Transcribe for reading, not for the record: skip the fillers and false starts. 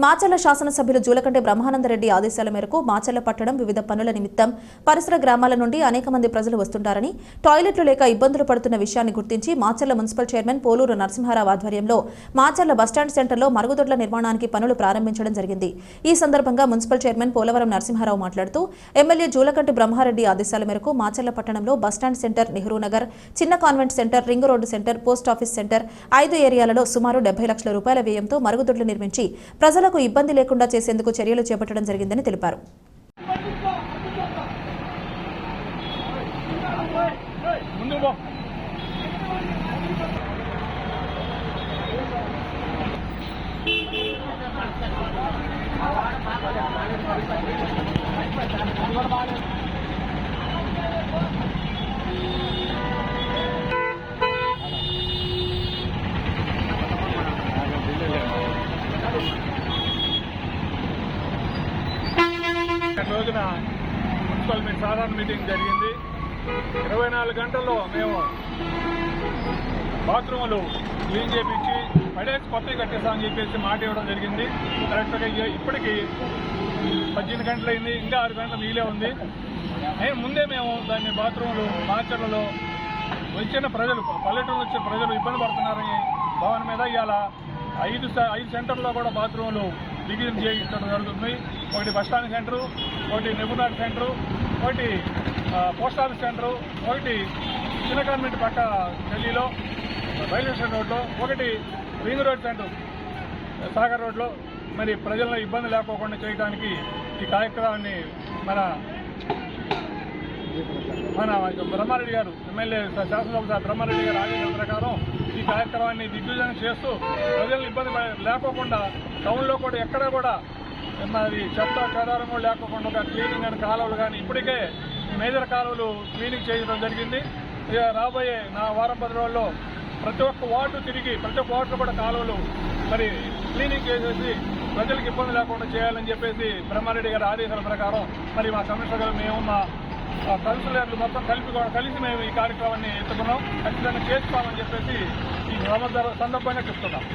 మాచర్ల శాసనసభ్యులు జూలకంటి బ్రహ్మానందరెడ్డి ఆదేశాల మేరకు మాచర్ల పట్టణం వివిధ పనుల నిమిత్తం పరిసర గ్రామాల నుండి అనేక మంది ప్రజలు వస్తుంటారని, టాయిలెట్లు లేక ఇబ్బందులు పడుతున్న విషయాన్ని గుర్తించి మాచర్ల మున్సిపల్ చైర్మన్ పోలూరు నరసింహారావు ఆధ్వర్యంలో మాచర్ల బస్టాండ్ సెంటర్లో మరుగుదొడ్ల నిర్మాణానికి పనులు ప్రారంభించడం జరిగింది. ఈ సందర్భంగా మున్సిపల్ చైర్మన్ పోలవరం నరసింహారావు మాట్లాడుతూ, ఎమ్మెల్యే జూలకంటి బ్రహ్మారెడ్డి ఆదేశాల మేరకు మాచర్ల పట్టణంలో బస్టాండ్ సెంటర్, నెహ్రూ నగర్, చిన్న convent centre, ring road centre, post office centre 5 ఏరియాలలో సుమారు 70 లక్షల రూపాయల వ్యయంతో మరుగుదొడ్లు నిర్మించి ప్రజలకు ఇబ్బంది లేకుండా చేసేందుకు చర్యలు చేపట్టడం జరిగిందని తెలిపారు. రోజున మున్సిపల్ సాధారణ మీటింగ్ జరిగింది. 24 గంటల్లో మేము బాత్రూములు క్లీన్ చేయించి పడేసి కొత్తవి కట్టేస్తామని చెప్పేసి మాట ఇవ్వడం జరిగింది. కరెక్ట్గా ఇప్పటికీ 18 గంటలైంది, ఇంకా 6 గంటల మిగిలే ఉంది. ముందే మేము దాన్ని బాత్రూములు మాచర్లలో వచ్చిన ప్రజలు, పల్లెటూరు వచ్చిన ప్రజలు ఇబ్బంది పడుతున్నారని భావన మీద ఇవాళ 5 సెంటర్లో కూడా బాత్రూములు బిగిన్ చేయించడం జరుగుతుంది. ఒకటి బస్టాండ్ సెంటరు, ఒకటి నెబునార్ సెంటరు, ఒకటి పోస్ట్ ఆఫీస్ సెంటరు, ఒకటి చిన్న కాన్వెంట్ పక్క ఢిల్లీలో రైల్వే స్టేషన్ రోడ్లో, ఒకటి రింగ్ రోడ్ సెంటర్ సాగర్ రోడ్లో మరి ప్రజలను ఇబ్బంది లేకోకుండా చేయడానికి ఈ కార్యక్రమాన్ని మన బ్రహ్మారెడ్డి గారు, ఎమ్మెల్యే శాసనసభ బ్రహ్మారెడ్డి గారు ఆదేశాల ప్రకారం ఈ కార్యక్రమాన్ని దిగ్విజయం చేస్తూ ప్రజలను ఇబ్బంది లేకోకుండా టౌన్లో కూడా ఎక్కడ కూడా మరి చెత్త చెదారం కూడా లేకోకుండా ఒక క్లీనింగ్ అని కాలువలు కానీ ఇప్పటికే మేజర్ కాలువలు క్లీనింగ్ చేయడం జరిగింది. రాబోయే వారం 10 రోజుల్లో ప్రతి ఒక్క వార్డు తిరిగి ప్రతి ఒక్క వార్డులో కూడా కాలువలు మరి క్లీనింగ్ చేసేసి ప్రజలకు ఇబ్బంది లేకుండా చేయాలని చెప్పేసి బ్రహ్మారెడ్డి గారి ఆదేశాల ప్రకారం మరి మా కమిషనర్ గారు, మేము మా కౌన్సిలర్లు మొత్తం కలిసి మేము ఈ కార్యక్రమాన్ని ఎత్తుకున్నాం. ఖచ్చితంగా చేసుకోవాలని చెప్పేసి ఈ సందర్భంగా చెప్తున్నాం.